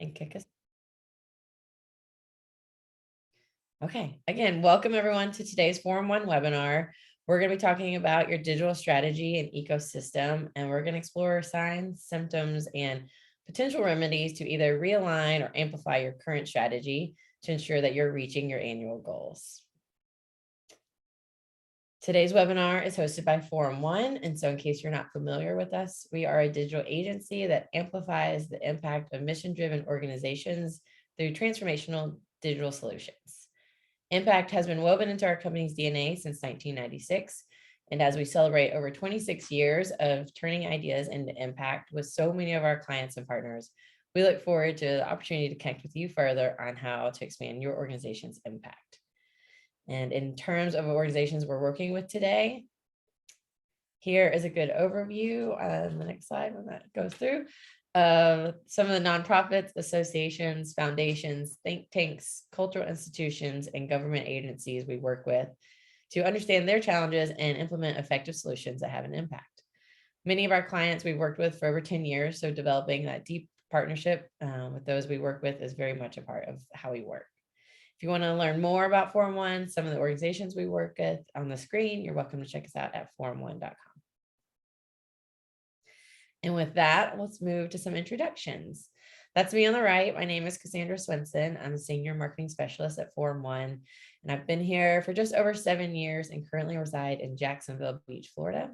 and kick us. Okay, again, welcome everyone to today's Forum 1 webinar. We're going to be talking about your digital strategy and ecosystem, and we're going to explore signs, symptoms, and potential remedies to either realign or amplify your current strategy to ensure that you're reaching your annual goals. Today's webinar is hosted by Forum 1, and so in case you're not familiar with us, we are a digital agency that amplifies the impact of mission-driven organizations through transformational digital solutions. Impact has been woven into our company's DNA since 1996. And as we celebrate over 26 years of turning ideas into impact with so many of our clients and partners, we look forward to the opportunity to connect with you further on how to expand your organization's impact. And in terms of organizations we're working with today, here is a good overview on the next slide when that goes through. Some of the nonprofits, associations, foundations, think tanks, cultural institutions, and government agencies we work with to understand their challenges and implement effective solutions that have an impact. Many of our clients we've worked with for over 10 years, so developing that deep partnership with those we work with is very much a part of how we work. If you want to learn more about Forum 1, some of the organizations we work with on the screen, you're welcome to check us out at forum1.com. And with that, let's move to some introductions. That's me on the right. My name is Cassandra Swenson. I'm a senior marketing specialist at Forum 1, and I've been here for just over 7 years and currently reside in Jacksonville Beach, Florida.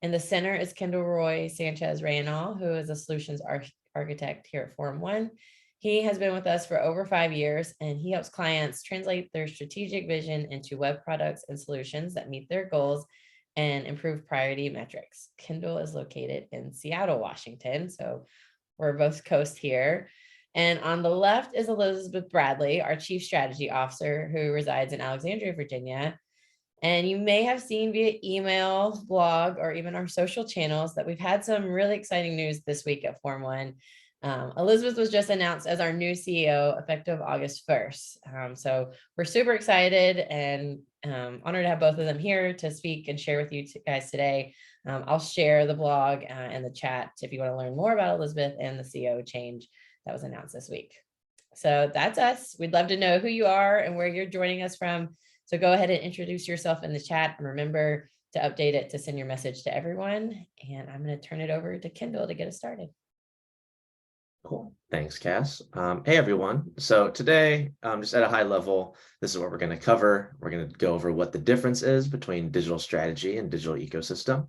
In the center is Kendall Roy Sanchez Reynal, who is a solutions architect here at Forum 1. He has been with us for over 5 years, and he helps clients translate their strategic vision into web products and solutions that meet their goals and improve priority metrics. Kendall is located in Seattle, Washington, so we're both coast here. And on the left is Elizabeth Bradley, our Chief Strategy Officer, who resides in Alexandria, Virginia. And you may have seen via email, blog, or even our social channels that we've had some really exciting news this week at Forum 1. Elizabeth was just announced as our new CEO effective August 1st. So we're super excited and honored to have both of them here to speak and share with you guys today. I'll share the blog and the chat if you want to learn more about Elizabeth and the CEO change that was announced this week. So that's us. We'd love to know who you are and where you're joining us from. So go ahead and introduce yourself in the chat and remember to update it to send your message to everyone. And I'm going to turn it over to Kendall to get us started. Cool. Thanks, Cass. Hey, everyone. So today, just at a high level, this is what we're going to cover. We're going to go over what the difference is between digital strategy and digital ecosystem.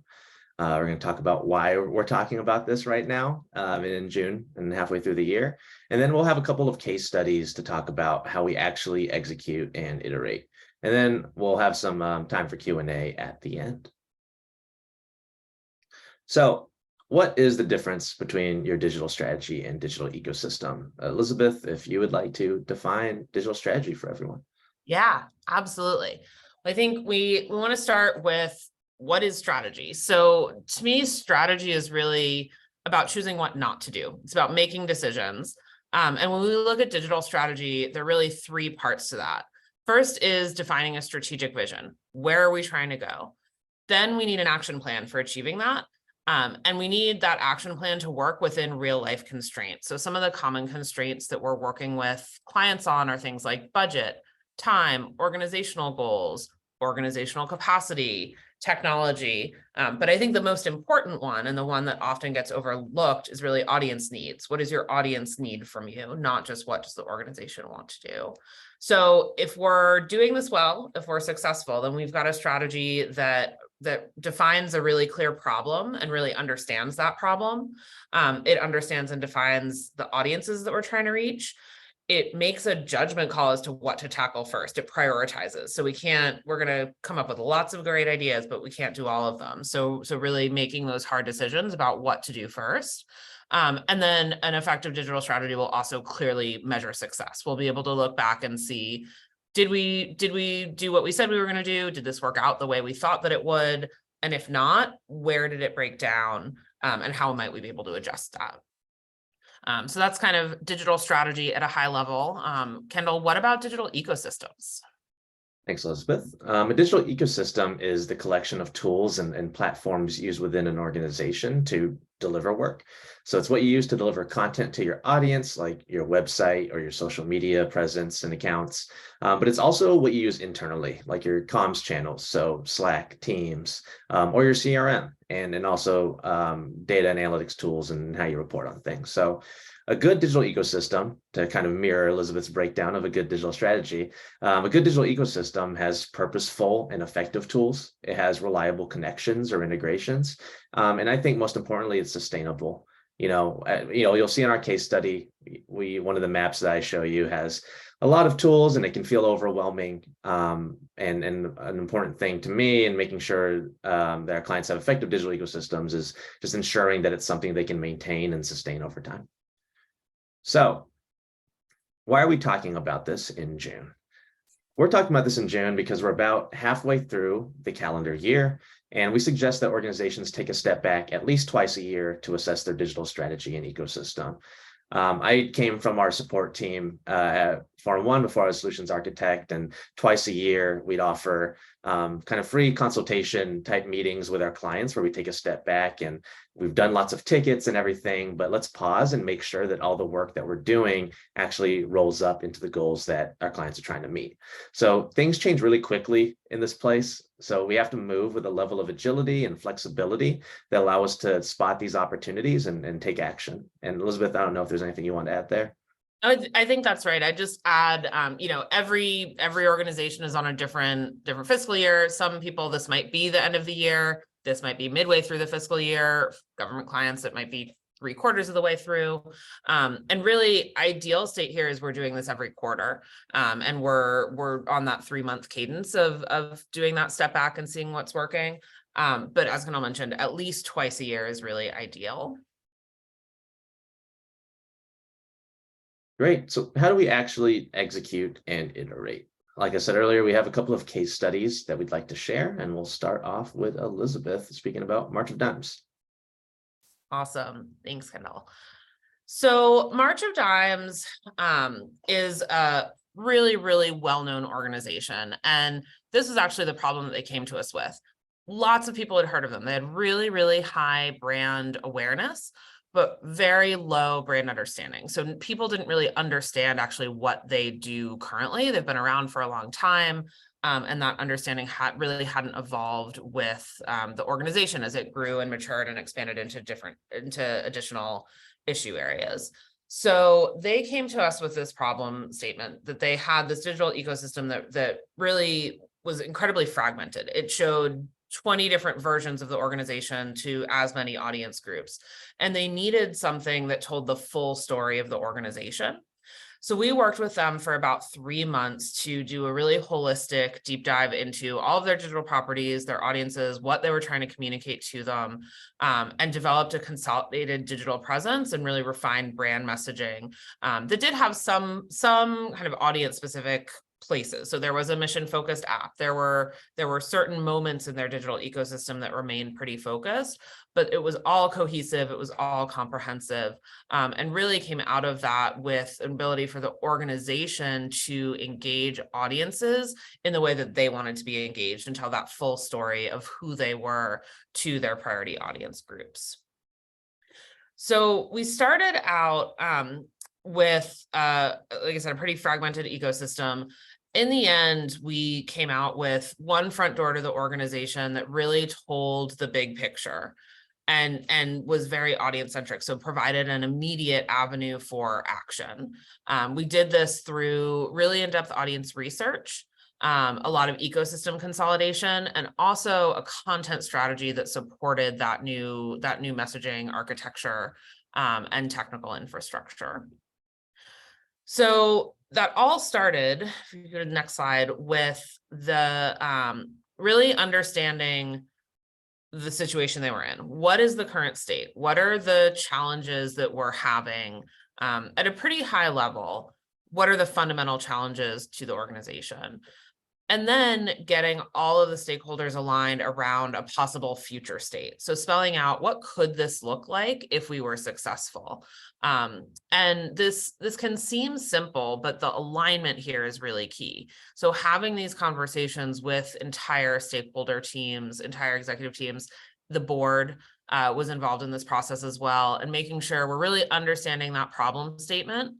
We're going to talk about why we're talking about this right now in June and halfway through the year. And then we'll have a couple of case studies to talk about how we actually execute and iterate. And then we'll have some time for Q&A at the end. So what is the difference between your digital strategy and digital ecosystem? Elizabeth, if you would like to define digital strategy for everyone. Yeah, absolutely. I think we want to start with what is strategy. So to me, strategy is really about choosing what not to do. It's about making decisions. And when we look at digital strategy, there are really 3 parts to that. First is defining a strategic vision. Where are we trying to go? Then we need an action plan for achieving that. And we need that action plan to work within real life constraints. So some of the common constraints that we're working with clients on are things like budget, time, organizational goals, organizational capacity, technology. But I think the most important one, and the one that often gets overlooked, is really audience needs. What does your audience need from you? Not just what does the organization want to do? So if we're doing this well, if we're successful, then we've got a strategy that defines a really clear problem and really understands that problem. It understands and defines the audiences that we're trying to reach. It makes a judgment call as to what to tackle first. It prioritizes. So we're going to come up with lots of great ideas, but we can't do all of them. So really making those hard decisions about what to do first. And then an effective digital strategy will also clearly measure success. We'll be able to look back and see, did we do what we said we were going to do? Did this work out the way we thought that it would? And if not, where did it break down? And how might we be able to adjust that? So that's kind of digital strategy at a high level. Kendall, what about digital ecosystems? Thanks, Elizabeth. A digital ecosystem is the collection of tools and platforms used within an organization to deliver work. So it's what you use to deliver content to your audience, like your website or your social media presence and accounts. But it's also what you use internally, like your comms channels, so Slack, Teams, or your CRM, and also data and analytics tools and how you report on things. So a good digital ecosystem, to kind of mirror Elizabeth's breakdown of a good digital strategy, a good digital ecosystem has purposeful and effective tools. It has reliable connections or integrations. And I think most importantly, it's sustainable. You'll see in our case study, one of the maps that I show you has a lot of tools and it can feel overwhelming. And an important thing to me in making sure that our clients have effective digital ecosystems is just ensuring that it's something they can maintain and sustain over time. So why are we talking about this in June? We're talking about this in June because we're about halfway through the calendar year, and we suggest that organizations take a step back at least twice a year to assess their digital strategy and ecosystem. I came from our support team at Farm One before I was solutions architect, and twice a year we'd offer kind of free consultation type meetings with our clients where we take a step back, and we've done lots of tickets and everything, but let's pause and make sure that all the work that we're doing actually rolls up into the goals that our clients are trying to meet. So things change really quickly in this place. So we have to move with a level of agility and flexibility that allow us to spot these opportunities and take action. And Elizabeth, I don't know if there's anything you want to add there. I think that's right. I just add, every organization is on a different fiscal year. Some people, this might be the end of the year. This might be midway through the fiscal year. Government clients, it might be 3/4 of the way through. And really ideal state here is we're doing this every quarter. And we're on that 3-month cadence of doing that step back and seeing what's working. But as Kunal mentioned, at least twice a year is really ideal. Great. So how do we actually execute and iterate? Like I said earlier, we have a couple of case studies that we'd like to share, and we'll start off with Elizabeth speaking about March of Dimes. Awesome. Thanks, Kendall. So March of Dimes is a really, really well-known organization. And this is actually the problem that they came to us with. Lots of people had heard of them. They had really, really high brand awareness, but very low brand understanding. So people didn't really understand actually what they do currently. They've been around for a long time. And that understanding really hadn't evolved with the organization as it grew and matured and expanded into additional issue areas. So they came to us with this problem statement that they had this digital ecosystem that really was incredibly fragmented. It showed 20 different versions of the organization to as many audience groups, and they needed something that told the full story of the organization. So we worked with them for about 3 months to do a really holistic deep dive into all of their digital properties, their audiences, what they were trying to communicate to them, and developed a consolidated digital presence and really refined brand messaging that did have some kind of audience specific places. So there was a mission focused app. There were certain moments in their digital ecosystem that remained pretty focused, but it was all cohesive. It was all comprehensive, and really came out of that with an ability for the organization to engage audiences in the way that they wanted to be engaged and tell that full story of who they were to their priority audience groups. So we started out with, like I said, a pretty fragmented ecosystem. In the end, we came out with one front door to the organization that really told the big picture and was very audience centric. So provided an immediate avenue for action. We did this through really in-depth audience research, a lot of ecosystem consolidation, and also a content strategy that supported that new messaging architecture and technical infrastructure. So that all started, if you go to the next slide, with the really understanding the situation they were in. What is the current state? What are the challenges that we're having at a pretty high level? What are the fundamental challenges to the organization? And then getting all of the stakeholders aligned around a possible future state. So spelling out what could this look like if we were successful. And this can seem simple, but the alignment here is really key. So having these conversations with entire stakeholder teams, entire executive teams, the board was involved in this process as well, and making sure we're really understanding that problem statement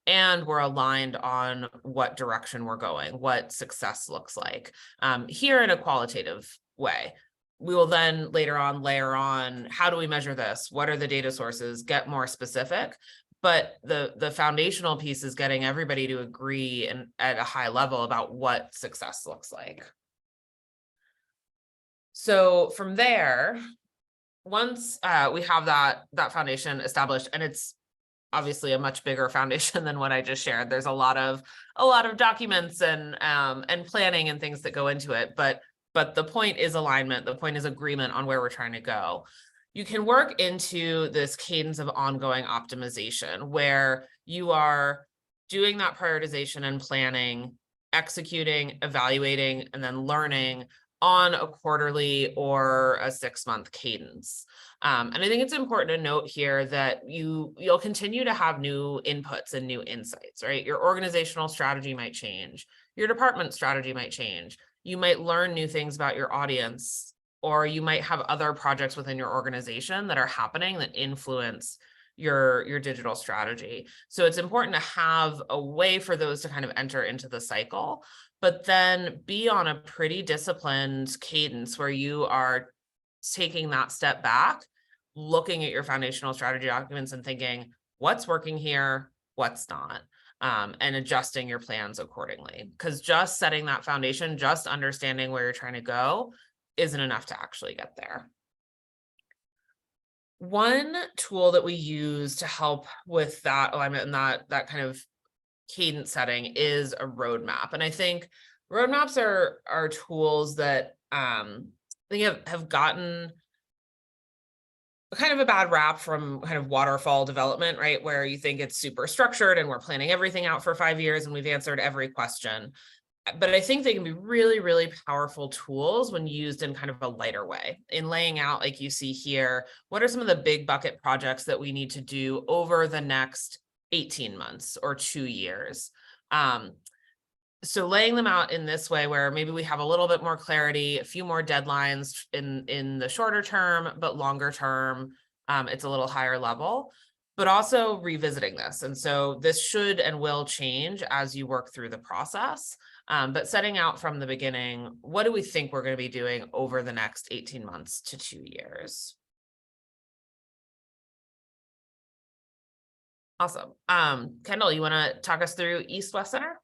and we're aligned on what direction we're going, what success looks like, here in a qualitative way. We will then later on layer on, how do we measure this? What are the data sources? Get more specific. But the foundational piece is getting everybody to agree and at a high level about what success looks like. So from there, once we have that foundation established, and it's obviously a much bigger foundation than what I just shared. There's a lot of documents and planning and things that go into it. But the point is alignment. The point is agreement on where we're trying to go. You can work into this cadence of ongoing optimization where you are doing that prioritization and planning, executing, evaluating, and then learning on a quarterly or a 6-month cadence. And I think it's important to note here that you'll continue to have new inputs and new insights, right? Your organizational strategy might change. Your department strategy might change. You might learn new things about your audience, or you might have other projects within your organization that are happening that influence your digital strategy. So it's important to have a way for those to kind of enter into the cycle, but then be on a pretty disciplined cadence where you are taking that step back, looking at your foundational strategy documents and thinking, what's working here, what's not, and adjusting your plans accordingly. Because just setting that foundation, just understanding where you're trying to go isn't enough to actually get there. One tool that we use to help with that alignment and that kind of cadence setting is a roadmap. And I think roadmaps are tools that I think have gotten kind of a bad rap from kind of waterfall development, right? Where you think it's super structured and we're planning everything out for 5 years and we've answered every question. But I think they can be really, really powerful tools when used in kind of a lighter way, in laying out, like you see here, what are some of the big bucket projects that we need to do over the next 18 months or 2 years. So laying them out in this way where maybe we have a little bit more clarity, a few more deadlines in the shorter term, but longer term, it's a little higher level, but also revisiting this. And so this should and will change as you work through the process. But setting out from the beginning, what do we think we're going to be doing over the next 18 months to 2 years? Awesome. Kendall, you want to talk us through East-West Center?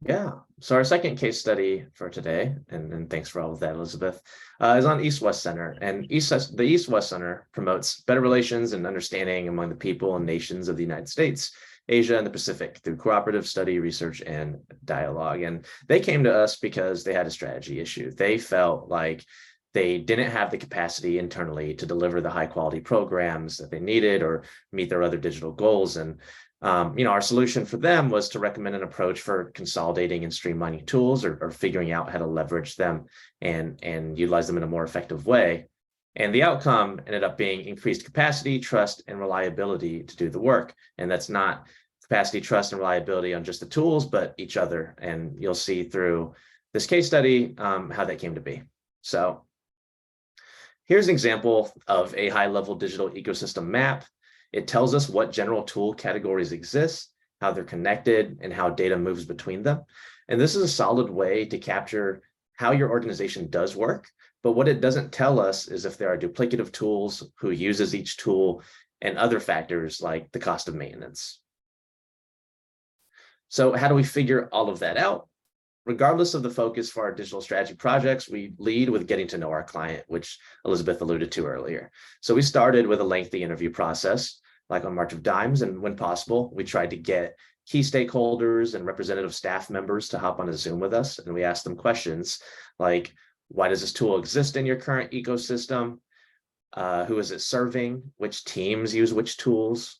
Yeah. So our second case study for today, and thanks for all of that, Elizabeth, is on East-West Center. And the East-West Center promotes better relations and understanding among the people and nations of the United States, Asia, and the Pacific through cooperative study, research, and dialogue. And they came to us because they had a strategy issue. They felt like they didn't have the capacity internally to deliver the high quality programs that they needed or meet their other digital goals. And our solution for them was to recommend an approach for consolidating and streamlining tools or figuring out how to leverage them and utilize them in a more effective way. And the outcome ended up being increased capacity, trust, and reliability to do the work. And that's not capacity, trust, and reliability on just the tools, but each other. And you'll see through this case study how that came to be. So here's an example of a high-level digital ecosystem map. It tells us what general tool categories exist, how they're connected, and how data moves between them. And this is a solid way to capture how your organization does work. But what it doesn't tell us is if there are duplicative tools, who uses each tool, and other factors like the cost of maintenance. So how do we figure all of that out? Regardless of the focus for our digital strategy projects, we lead with getting to know our client, which Elizabeth alluded to earlier. So we started with a lengthy interview process, like on March of Dimes, and when possible, we tried to get key stakeholders and representative staff members to hop on a Zoom with us, and we asked them questions like, why does this tool exist in your current ecosystem? Who is it serving? Which teams use which tools?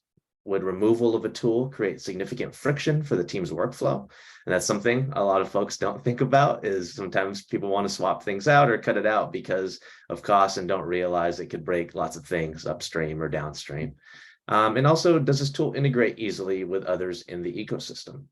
would removal of a tool create significant friction for the team's workflow? And that's something a lot of folks don't think about, is sometimes people want to swap things out or cut it out because of cost and don't realize it could break lots of things upstream or downstream. And also, does this tool integrate easily with others in the ecosystem?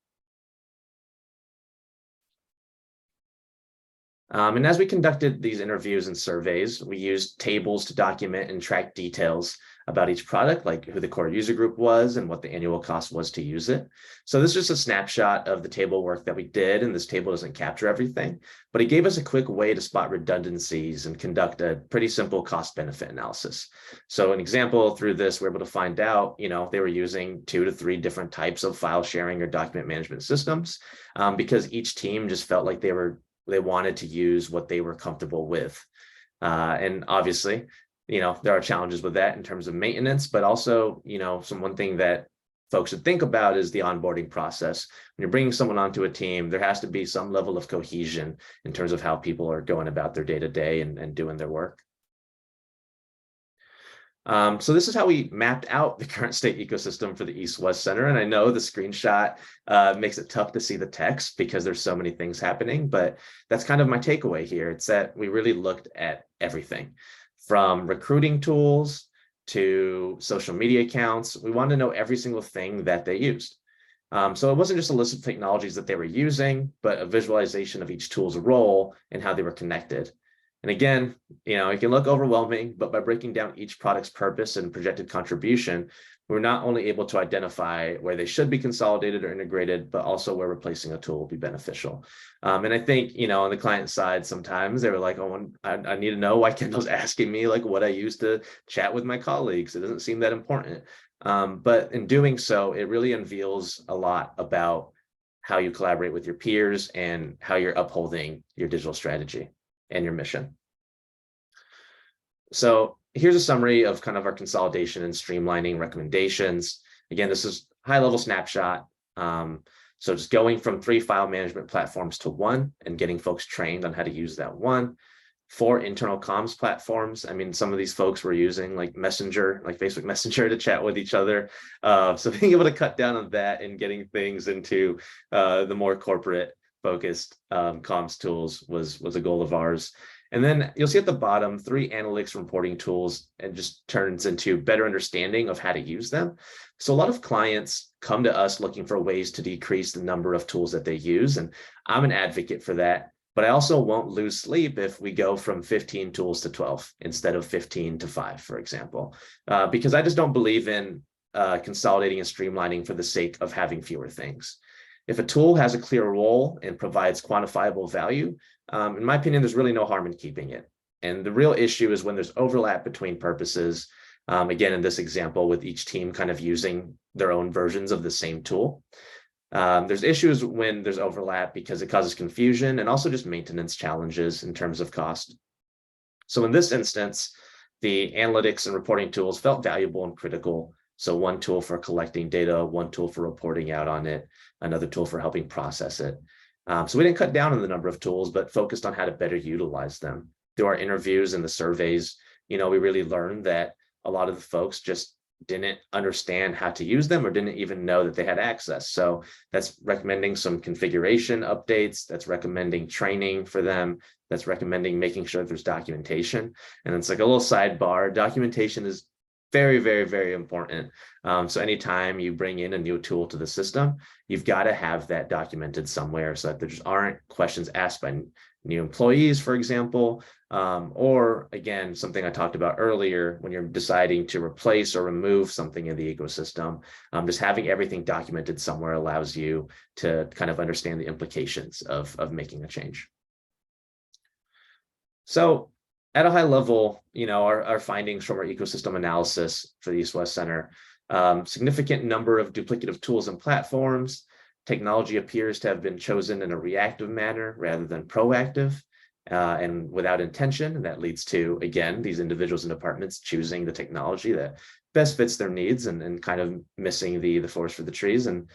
And as we conducted these interviews and surveys, we used tables to document and track details about each product, like who the core user group was and what the annual cost was to use it. So this is just a snapshot of the table work that we did, and this table doesn't capture everything, but it gave us a quick way to spot redundancies and conduct a pretty simple cost-benefit analysis. So an example through this, we're able to find out, they were using 2 to 3 different types of file sharing or document management systems, because each team just felt like they wanted to use what they were comfortable with. And obviously, there are challenges with that in terms of maintenance, but also, one thing that folks should think about is the onboarding process. When you're bringing someone onto a team, there has to be some level of cohesion in terms of how people are going about their day-to-day and doing their work. So this is how we mapped out the current state ecosystem for the East-West Center. And I know the screenshot makes it tough to see the text because there's so many things happening, but that's kind of my takeaway here. It's that we really looked at everything from recruiting tools to social media accounts. We wanted to know every single thing that they used. So it wasn't just a list of technologies that they were using, but a visualization of each tool's role and how they were connected. And again, it can look overwhelming, but by breaking down each product's purpose and projected contribution, we're not only able to identify where they should be consolidated or integrated, but also where replacing a tool will be beneficial. And I think, on the client side, sometimes they were like, oh, I need to know why Kendall's asking me like what I use to chat with my colleagues. It doesn't seem that important. But in doing so, it really unveils a lot about how you collaborate with your peers and how you're upholding your digital strategy and your mission. So here's a summary of kind of our consolidation and streamlining recommendations. Again, this is high-level snapshot. So just going from 3 file management platforms to 1 and getting folks trained on how to use that one. 4 internal comms platforms. I mean, some of these folks were using like Messenger, like Facebook Messenger to chat with each other. So being able to cut down on that and getting things into the more corporate focused comms tools was a goal of ours. And then you'll see at the bottom 3 analytics reporting tools, and just turns into better understanding of how to use them. So a lot of clients come to us looking for ways to decrease the number of tools that they use. And I'm an advocate for that, but I also won't lose sleep if we go from 15 tools to 12 instead of 15 to 5, for example, because I just don't believe in consolidating and streamlining for the sake of having fewer things. If a tool has a clear role and provides quantifiable value, in my opinion, there's really no harm in keeping it. And the real issue is when there's overlap between purposes. Again, in this example, with each team kind of using their own versions of the same tool. There's issues when there's overlap because it causes confusion and also just maintenance challenges in terms of cost. So in this instance, the analytics and reporting tools felt valuable and critical. So one tool for collecting data, one tool for reporting out on it, another tool for helping process it. So we didn't cut down on the number of tools, but focused on how to better utilize them. Through our interviews and the surveys, we really learned that a lot of the folks just didn't understand how to use them or didn't even know that they had access. So that's recommending some configuration updates, that's recommending training for them, that's recommending making sure there's documentation. And it's like a little sidebar, documentation is very, very, very important. So anytime you bring in a new tool to the system, you've got to have that documented somewhere so that there just aren't questions asked by new employees, for example, or again, something I talked about earlier, when you're deciding to replace or remove something in the ecosystem, just having everything documented somewhere allows you to kind of understand the implications of making a change. So at a high level, our findings from our ecosystem analysis for the East-West Center, significant number of duplicative tools and platforms. Technology appears to have been chosen in a reactive manner rather than proactive and without intention. And that leads to, again, these individuals and departments choosing the technology that best fits their needs and kind of missing the forest for the trees. And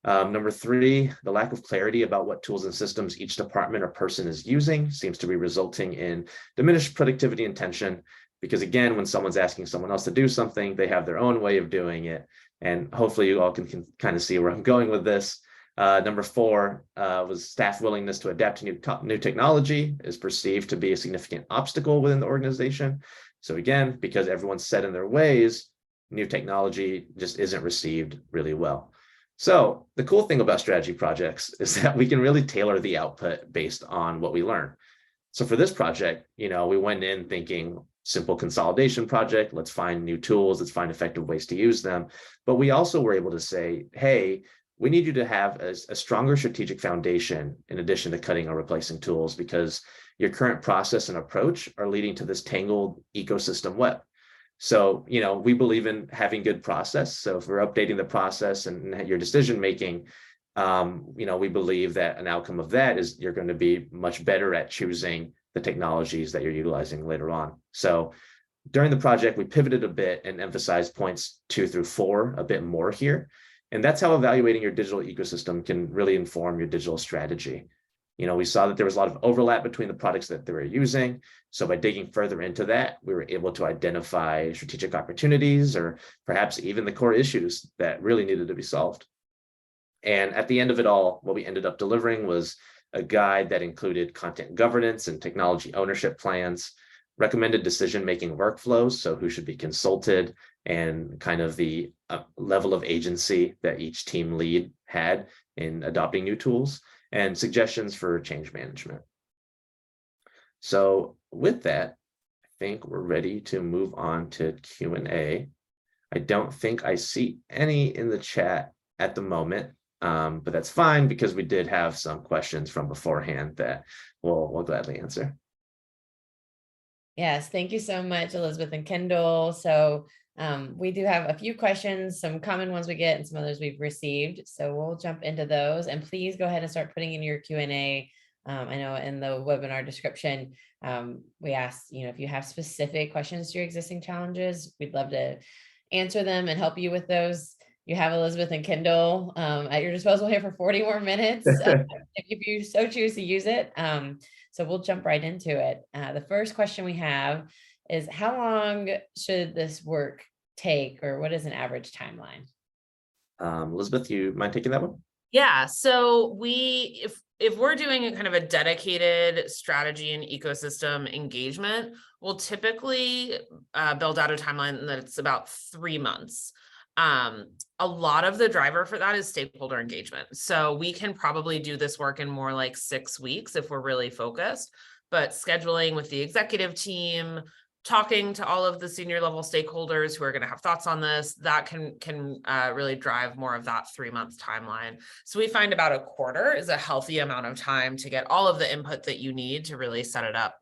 number 3, the lack of clarity about what tools and systems each department or person is using seems to be resulting in diminished productivity and tension. Because again, when someone's asking someone else to do something, they have their own way of doing it. And hopefully you all can kind of see where I'm going with this. Number 4 was staff willingness to adapt to new technology is perceived to be a significant obstacle within the organization. So again, because everyone's set in their ways, new technology just isn't received really well. So the cool thing about strategy projects is that we can really tailor the output based on what we learn. So for this project, we went in thinking simple consolidation project, let's find new tools, let's find effective ways to use them. But we also were able to say, hey, we need you to have a stronger strategic foundation in addition to cutting or replacing tools, because your current process and approach are leading to this tangled ecosystem web. So, we believe in having good process. So if we're updating the process and your decision making, we believe that an outcome of that is you're going to be much better at choosing the technologies that you're utilizing later on. So during the project, we pivoted a bit and emphasized points 2 through 4 a bit more here. And that's how evaluating your digital ecosystem can really inform your digital strategy. We saw that there was a lot of overlap between the products that they were using. So by digging further into that, we were able to identify strategic opportunities or perhaps even the core issues that really needed to be solved. And at the end of it all, what we ended up delivering was a guide that included content governance and technology ownership plans, recommended decision-making workflows, so who should be consulted, and kind of the level of agency that each team lead had in adopting new tools, and suggestions for change management. So with that, I think we're ready to move on to Q&A. I don't think I see any in the chat at the moment, but that's fine because we did have some questions from beforehand that we'll gladly answer. Yes, thank you so much, Elizabeth and Kendall. So we do have a few questions, some common ones we get and some others we've received. So we'll jump into those, and please go ahead and start putting in your Q&A. I know in the webinar description, we asked, if you have specific questions to your existing challenges, we'd love to answer them and help you with those. You have Elizabeth and Kendall at your disposal here for 40 more minutes if you so choose to use it. So we'll jump right into it. The first question we have is, how long should this work take, or what is an average timeline? Elizabeth, you mind taking that one? Yeah, so if we're doing a kind of a dedicated strategy and ecosystem engagement, we'll typically build out a timeline that's about 3 months. A lot of the driver for that is stakeholder engagement. So we can probably do this work in more like 6 weeks if we're really focused, but scheduling with the executive team, talking to all of the senior level stakeholders who are going to have thoughts on this, that can really drive more of that 3 month timeline. So we find about a quarter is a healthy amount of time to get all of the input that you need to really set it up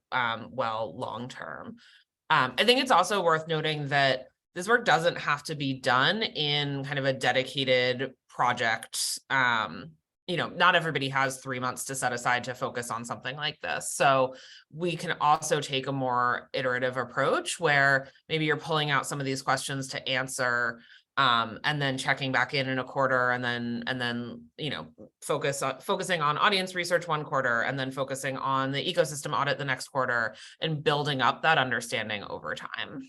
well long term. I think it's also worth noting that this work doesn't have to be done in kind of a dedicated project. Not everybody has 3 months to set aside to focus on something like this. So we can also take a more iterative approach where maybe you're pulling out some of these questions to answer, and then checking back in a quarter, and then focusing on audience research 1 quarter, and then focusing on the ecosystem audit the next quarter, and building up that understanding over time.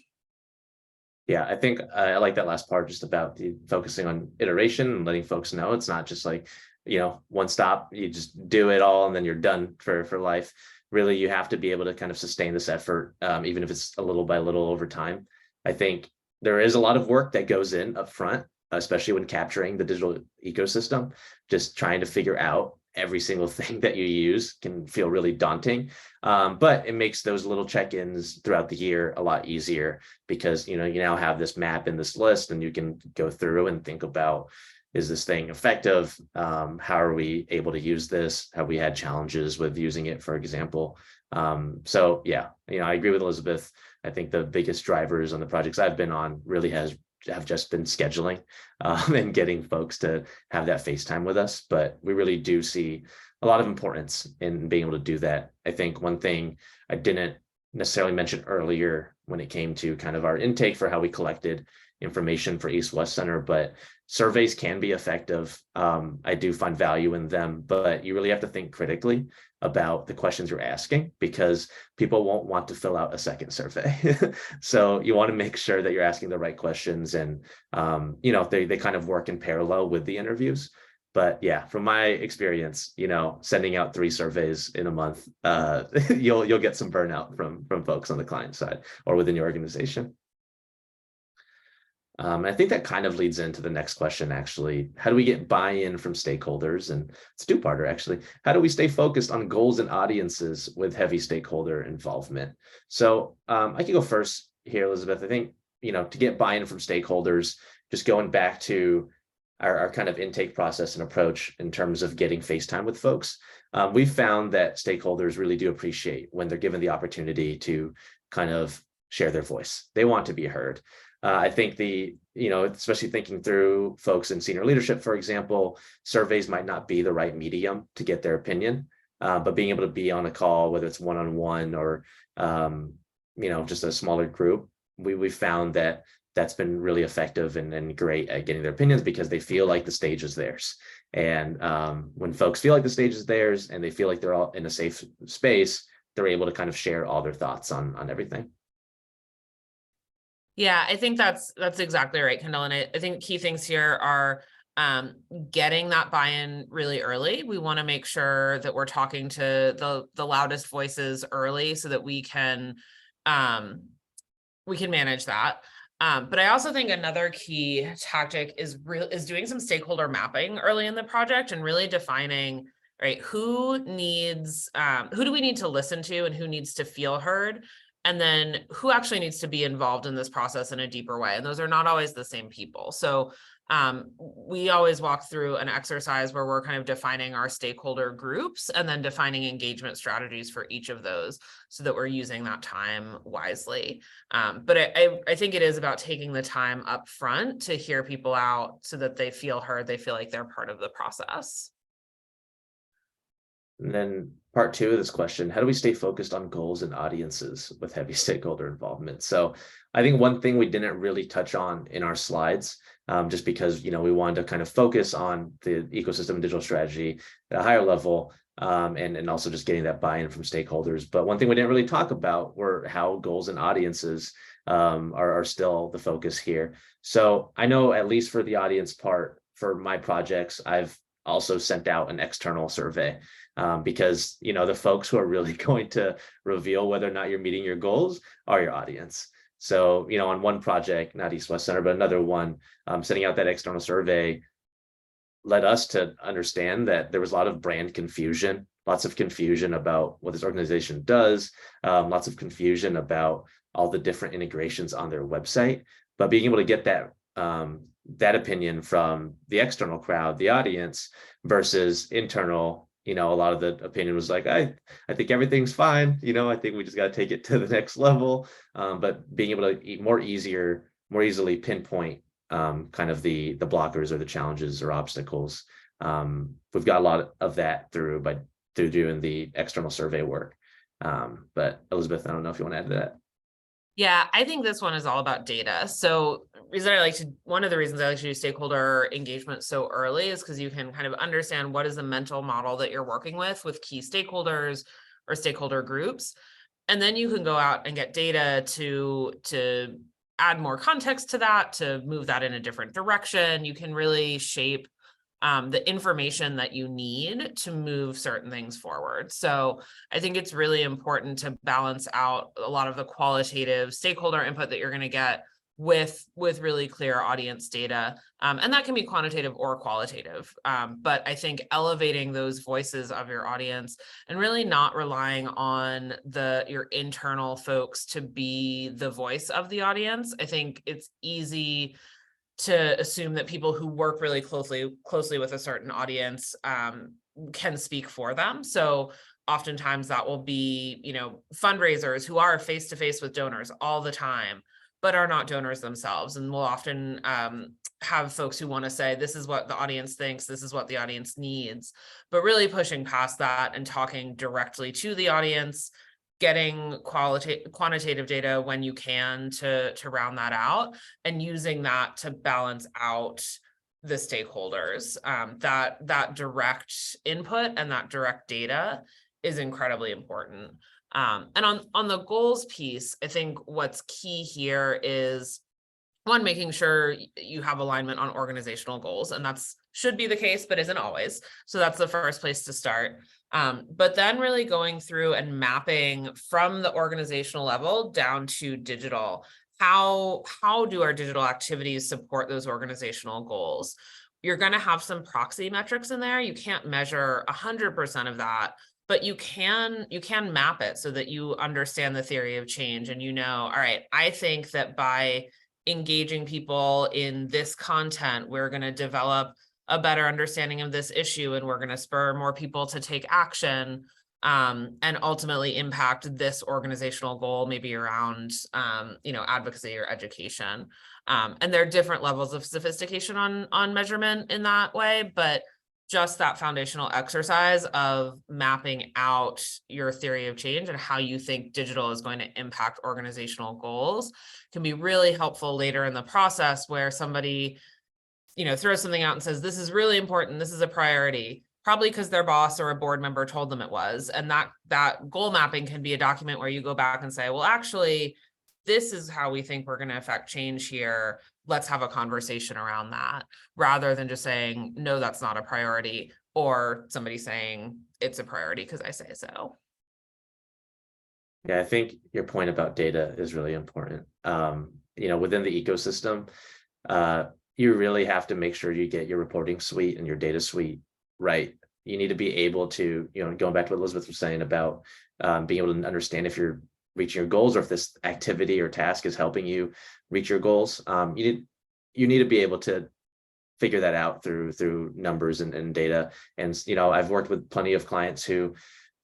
Yeah, I think I like that last part, just about the focusing on iteration and letting folks know it's not just like, one stop, you just do it all and then you're done for life. Really, you have to be able to kind of sustain this effort, even if it's a little by little over time. I think there is a lot of work that goes in up front, especially when capturing the digital ecosystem. Just trying to figure out every single thing that you use can feel really daunting, but it makes those little check-ins throughout the year a lot easier, because you now have this map in this list and you can go through and think about, is this thing effective? How are we able to use this? Have we had challenges with using it, for example? So yeah, I agree with Elizabeth. I think the biggest drivers on the projects I've been on really have just been scheduling and getting folks to have that FaceTime with us. But we really do see a lot of importance in being able to do that. I think one thing I didn't necessarily mentioned earlier when it came to kind of our intake for how we collected information for East West Center, but surveys can be effective. I do find value in them, but you really have to think critically about the questions you're asking, because people won't want to fill out a second survey. So you want to make sure that you're asking the right questions, and they kind of work in parallel with the interviews. But yeah, from my experience, sending out 3 surveys in a month, you'll get some burnout from folks on the client side or within your organization. I think that kind of leads into the next question, actually. How do we get buy-in from stakeholders? And it's a 2-parter, actually. How do we stay focused on goals and audiences with heavy stakeholder involvement? So I can go first here, Elizabeth. I think, to get buy-in from stakeholders, just going back to our kind of intake process and approach in terms of getting face time with folks, we've found that stakeholders really do appreciate when they're given the opportunity to kind of share their voice. They want to be heard. I think especially thinking through folks in senior leadership, for example, surveys might not be the right medium to get their opinion, but being able to be on a call, whether it's one-on-one or, just a smaller group, we've found that that's been really effective and great at getting their opinions, because they feel like the stage is theirs. And when folks feel like the stage is theirs and they feel like they're all in a safe space, they're able to kind of share all their thoughts on everything. Yeah, I think that's exactly right, Kendall. And I think key things here are getting that buy-in really early. We want to make sure that we're talking to the loudest voices early so that we can manage that. But I also think another key tactic is doing some stakeholder mapping early in the project and really defining, right, who do we need to listen to and who needs to feel heard, and then who actually needs to be involved in this process in a deeper way. And those are not always the same people. So we always walk through an exercise where we're kind of defining our stakeholder groups and then defining engagement strategies for each of those so that we're using that time wisely. But I think it is about taking the time up front to hear people out so that they feel heard, they feel like they're part of the process. And then part 2 of this question, how do we stay focused on goals and audiences with heavy stakeholder involvement? So I think one thing we didn't really touch on in our slides, just because, we wanted to kind of focus on the ecosystem and digital strategy at a higher level, and also just getting that buy-in from stakeholders. But one thing we didn't really talk about were how goals and audiences are still the focus here. So I know, at least for the audience part, for my projects, I've also sent out an external survey, because the folks who are really going to reveal whether or not you're meeting your goals are your audience. So on one project, not East West Center, but another one, sending out that external survey led us to understand that there was a lot of brand confusion, lots of confusion about what this organization does, lots of confusion about all the different integrations on their website. But being able to get that opinion from the external crowd, the audience, versus internal, a lot of the opinion was like, I think everything's fine. I think we just got to take it to the next level. But being able to more easily pinpoint kind of the blockers or the challenges or obstacles. We've got a lot of that through doing the external survey work. But Elizabeth, I don't know if you want to add to that. Yeah, I think this one is all about data. So one of the reasons I like to do stakeholder engagement so early is because you can kind of understand what is the mental model that you're working with key stakeholders or stakeholder groups. And then you can go out and get data to add more context to that, to move that in a different direction. You can really shape the information that you need to move certain things forward. So I think it's really important to balance out a lot of the qualitative stakeholder input that you're going to get with really clear audience data. And that can be quantitative or qualitative. But I think elevating those voices of your audience and really not relying on your internal folks to be the voice of the audience. I think it's easy to assume that people who work really closely with a certain audience can speak for them. So oftentimes that will be, fundraisers who are face-to-face with donors all the time, but are not donors themselves. And we'll often have folks who want to say, this is what the audience thinks, this is what the audience needs, but really pushing past that and talking directly to the audience, getting quantitative data when you can to round that out, and using that to balance out the stakeholders. That direct input and that direct data is incredibly important. And on the goals piece, I think what's key here is, one, making sure you have alignment on organizational goals, and that's should be the case, but isn't always. So that's the first place to start. But then really going through and mapping from the organizational level down to digital. How do our digital activities support those organizational goals? You're going to have some proxy metrics in there. You can't measure 100% of that, but you can map it so that you understand the theory of change, and all right, I think that by engaging people in this content, we're going to develop a better understanding of this issue, and we're going to spur more people to take action, and ultimately impact this organizational goal, maybe around advocacy or education. And there are different levels of sophistication on measurement in that way, but just that foundational exercise of mapping out your theory of change and how you think digital is going to impact organizational goals can be really helpful later in the process, where somebody, throws something out and says, this is really important, this is a priority, probably because their boss or a board member told them it was. And that goal mapping can be a document where you go back and say, well, actually, this is how we think we're going to affect change here. Let's have a conversation around that, rather than just saying, no, that's not a priority, or somebody saying it's a priority because I say so. Yeah, I think your point about data is really important. Within the ecosystem, you really have to make sure you get your reporting suite and your data suite right. You need to be able to, going back to what Elizabeth was saying about being able to understand if you're reaching your goals, or if this activity or task is helping you reach your goals. You need to be able to figure that out through numbers and data. And I've worked with plenty of clients who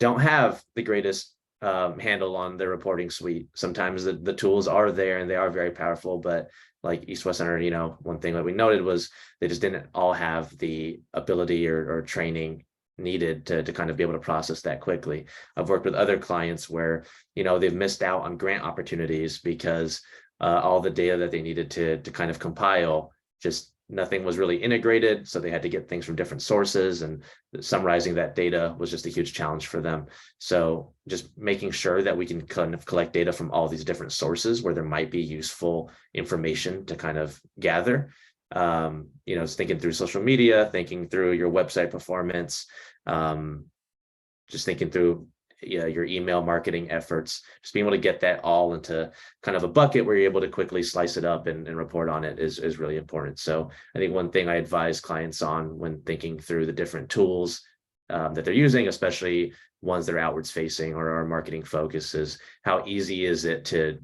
don't have the greatest handle on their reporting suite. Sometimes the tools are there and they are very powerful, but like East West Center, one thing that we noted was they just didn't all have the ability or training needed to kind of be able to process that quickly. I've worked with other clients where, they've missed out on grant opportunities because all the data that they needed to kind of compile, just nothing was really integrated. So they had to get things from different sources, and summarizing that data was just a huge challenge for them. So just making sure that we can kind of collect data from all these different sources where there might be useful information to kind of gather. Thinking through social media, thinking through your website performance, just thinking through your email marketing efforts, just being able to get that all into kind of a bucket where you're able to quickly slice it up and report on it is really important. So I think one thing I advise clients on when thinking through the different tools that they're using, especially ones that are outwards facing or are marketing focus, is how easy is it to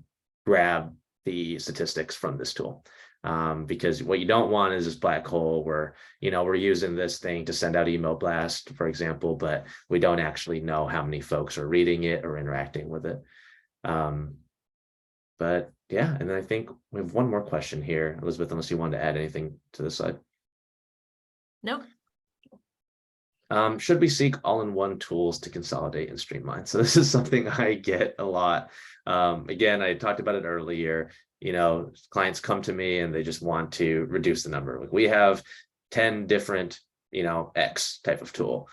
grab the statistics from this tool. Because what you don't want is this black hole where, we're using this thing to send out email blast, for example, but we don't actually know how many folks are reading it or interacting with it. But yeah, and then I think we have one more question here, Elizabeth, unless you want to add anything to this side. No. Should we seek all-in-one tools to consolidate and streamline? So this is something I get a lot. Again, I talked about it earlier. Clients come to me and they just want to reduce the number. Like, we have 10 different, X type of tool.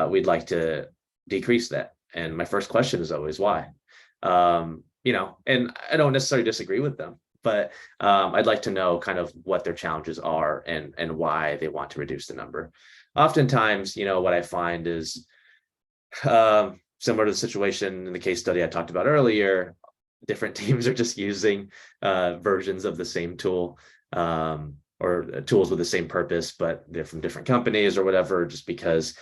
We'd like to decrease that. And my first question is always why? And I don't necessarily disagree with them, but I'd like to know kind of what their challenges are and why they want to reduce the number. Oftentimes, what I find is similar to the situation in the case study I talked about earlier. Different teams are just using versions of the same tool, or tools with the same purpose, but they're from different companies or whatever, just because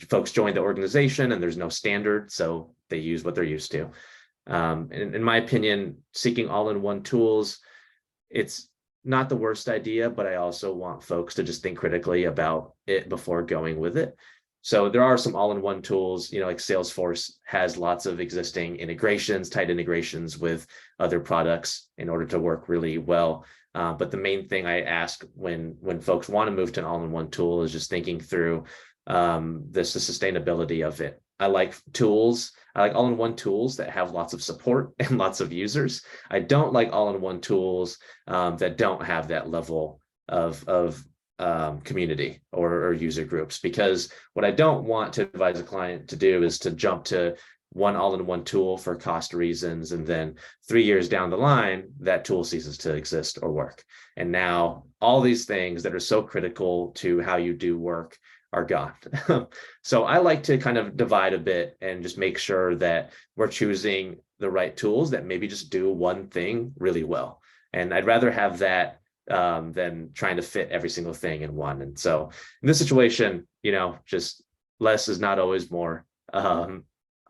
folks joined the organization and there's no standard, so they use what they're used to. In my opinion, seeking all-in-one tools, it's not the worst idea, but I also want folks to just think critically about it before going with it. So there are some all-in-one tools, like Salesforce has lots of existing integrations, tight integrations with other products in order to work really well. But the main thing I ask when folks want to move to an all-in-one tool is just thinking through the sustainability of it. I like tools. I like all-in-one tools that have lots of support and lots of users. I don't like all-in-one tools that don't have that level of community or user groups, because what I don't want to advise a client to do is to jump to one all-in-one tool for cost reasons, and then 3 years down the line that tool ceases to exist or work, and now all these things that are so critical to how you do work are gone. So I like to kind of divide a bit and just make sure that we're choosing the right tools that maybe just do one thing really well, and I'd rather have that than trying to fit every single thing in one. And so in this situation, just less is not always more.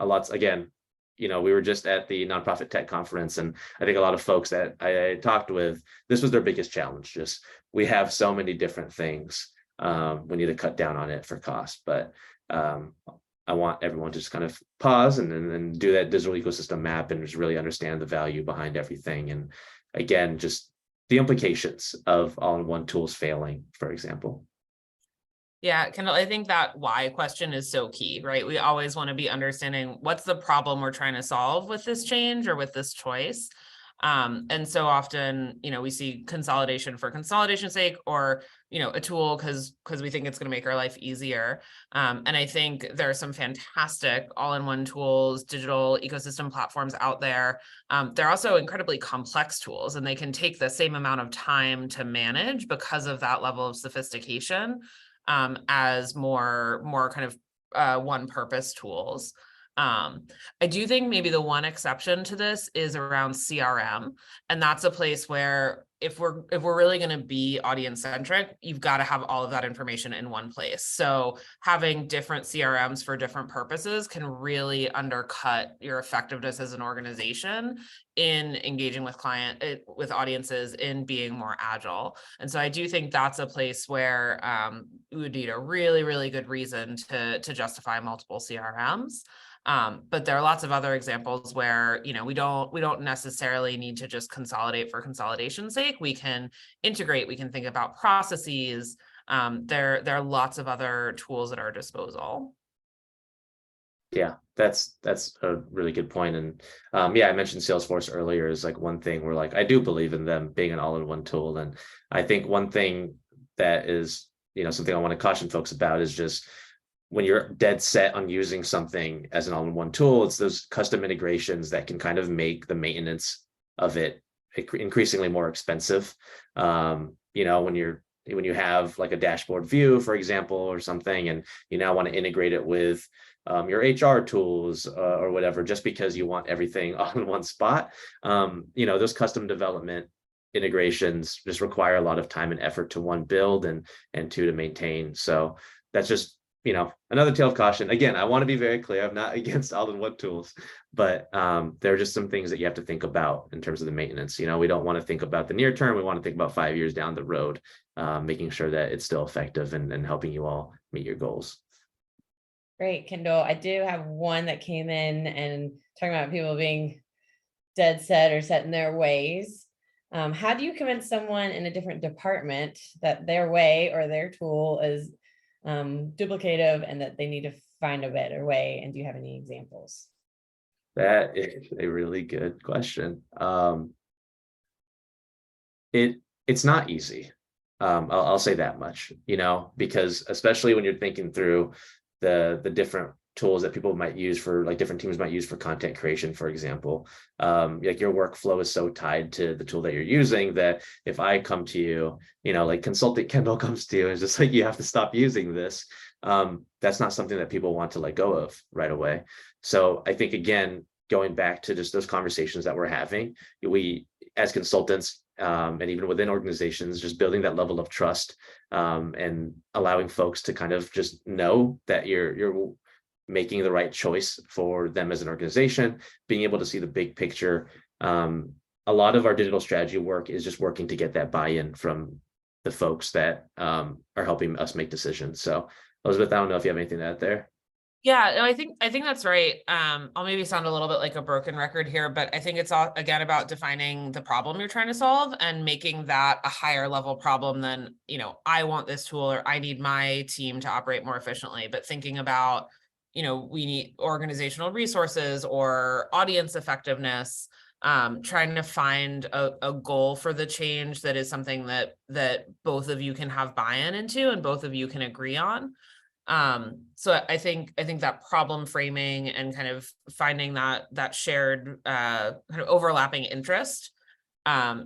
A lot, again, we were just at the nonprofit tech conference, and I think a lot of folks that I talked with, this was their biggest challenge. Just, we have so many different things. We need to cut down on it for cost, but I want everyone to just kind of pause and then do that digital ecosystem map and just really understand the value behind everything. And again, just the implications of all-in-one tools failing, for example. Yeah, Kendall, I think that why question is so key, right? We always want to be understanding what's the problem we're trying to solve with this change or with this choice. And so often, we see consolidation for consolidation's sake, or, a tool because we think it's going to make our life easier. And I think there are some fantastic all-in-one tools, digital ecosystem platforms out there. They're also incredibly complex tools, and they can take the same amount of time to manage because of that level of sophistication, as more kind of one purpose tools. I do think maybe the one exception to this is around CRM. And that's a place where if we're really going to be audience centric, you've got to have all of that information in one place. So having different CRMs for different purposes can really undercut your effectiveness as an organization in engaging with with audiences, in being more agile. And so I do think that's a place where we would need a really, really good reason to justify multiple CRMs. But there are lots of other examples where, we don't necessarily need to just consolidate for consolidation's sake. We can integrate, we can think about processes. There are lots of other tools at our disposal. Yeah, that's a really good point. And I mentioned Salesforce earlier is like one thing where I do believe in them being an all-in-one tool. And I think one thing that is, something I want to caution folks about is just, when you're dead set on using something as an all-in-one tool, it's those custom integrations that can kind of make the maintenance of it increasingly more expensive. When you have like a dashboard view, for example, or something, and you now want to integrate it with your HR tools or whatever, just because you want everything all in one spot, those custom development integrations just require a lot of time and effort to, one, build, and two, to maintain. So that's just, another tale of caution. Again, I want to be very clear, I'm not against all-in-one tools, but there are just some things that you have to think about in terms of the maintenance. We don't want to think about the near term. We want to think about 5 years down the road, making sure that it's still effective and helping you all meet your goals. Great, Kendall. I do have one that came in and talking about people being dead set or set in their ways. How do you convince someone in a different department that their way or their tool is duplicative and that they need to find a better way? And do you have any examples? That is a really good question. It's not easy. I'll say that much, because especially when you're thinking through the different tools that people might use for, like, different teams might use for content creation, for example. Like, your workflow is so tied to the tool that you're using that if I come to you, like consultant Kendall comes to you and it's just like, you have to stop using this. That's not something that people want to let go of right away. So I think, again, going back to just those conversations that we're having, we as consultants, and even within organizations, just building that level of trust, and allowing folks to kind of just know that you're making the right choice for them as an organization, being able to see the big picture. A lot of our digital strategy work is just working to get that buy-in from the folks that are helping us make decisions. So, Elizabeth, I don't know if you have anything to add there. Yeah, no, I think that's right. I'll maybe sound a little bit like a broken record here, but I think it's all, again, about defining the problem you're trying to solve and making that a higher level problem than, I want this tool or I need my team to operate more efficiently, but thinking about we need organizational resources or audience effectiveness, trying to find a goal for the change that is something that both of you can have buy-in into and both of you can agree on. So I think that problem framing and kind of finding that shared kind of overlapping interest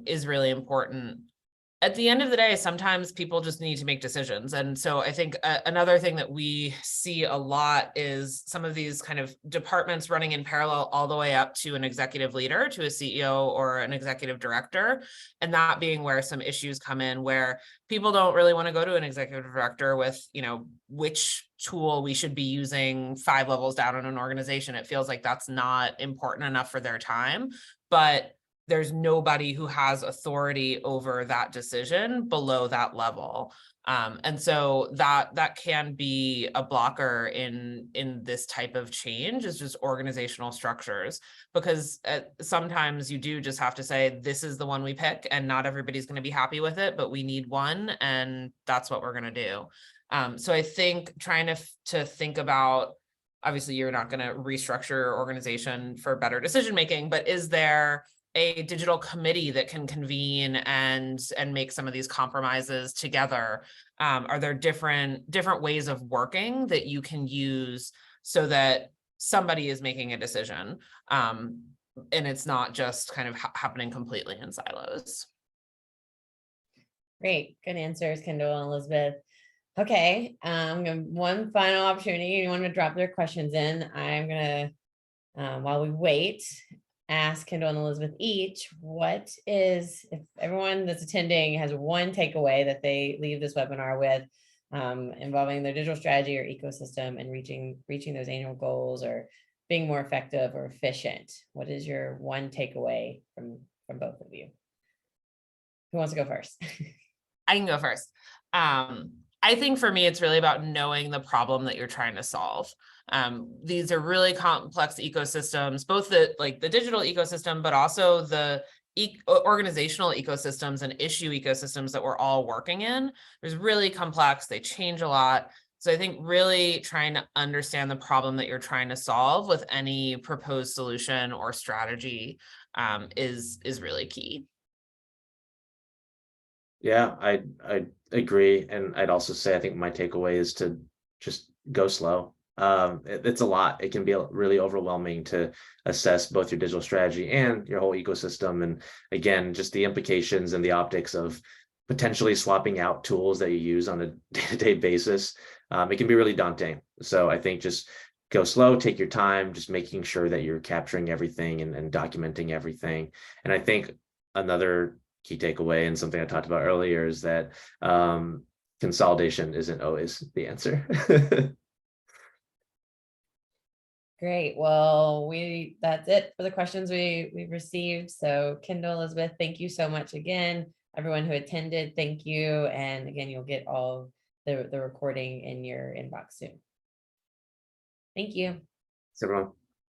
is really important. At the end of the day, sometimes people just need to make decisions. And so I think another thing that we see a lot is some of these kind of departments running in parallel all the way up to an executive leader, to a CEO or an executive director. And that being where some issues come in, where people don't really want to go to an executive director with, which tool we should be using 5 levels down in an organization. It feels like that's not important enough for their time. But there's nobody who has authority over that decision below that level. And so that can be a blocker in this type of change, is just organizational structures, because sometimes you do just have to say, this is the one we pick, and not everybody's going to be happy with it, but we need one, and that's what we're going to do. So I think trying to think about, obviously you're not going to restructure your organization for better decision making, but is there a digital committee that can convene and make some of these compromises together? Are there different ways of working that you can use so that somebody is making a decision, and it's not just kind of happening completely in silos? Great, good answers, Kendall and Elizabeth. Okay, one final opportunity. You want to drop their questions in. I'm gonna, while we wait, ask Kendall and Elizabeth each, what is, if everyone that's attending has one takeaway that they leave this webinar with, involving their digital strategy or ecosystem and reaching those annual goals or being more effective or efficient, what is your one takeaway from both of you? Who wants to go first? I can go first. I think for me, it's really about knowing the problem that you're trying to solve. These are really complex ecosystems, both the digital ecosystem, but also the organizational ecosystems and issue ecosystems that we're all working in. There's really complex, they change a lot. So I think really trying to understand the problem that you're trying to solve with any proposed solution or strategy is really key. Yeah, I agree. And I'd also say, I think my takeaway is to just go slow. It's a lot. It can be really overwhelming to assess both your digital strategy and your whole ecosystem. And again, just the implications and the optics of potentially swapping out tools that you use on a day-to-day basis. It can be really daunting. So I think just go slow, take your time, just making sure that you're capturing everything and documenting everything. And I think another key takeaway, and something I talked about earlier, is that consolidation isn't always the answer. Great. Well, that's it for the questions we received. So Kendall, Elizabeth, thank you so much again. Everyone who attended, thank you. And again, you'll get all the recording in your inbox soon. Thank you. Thanks, everyone.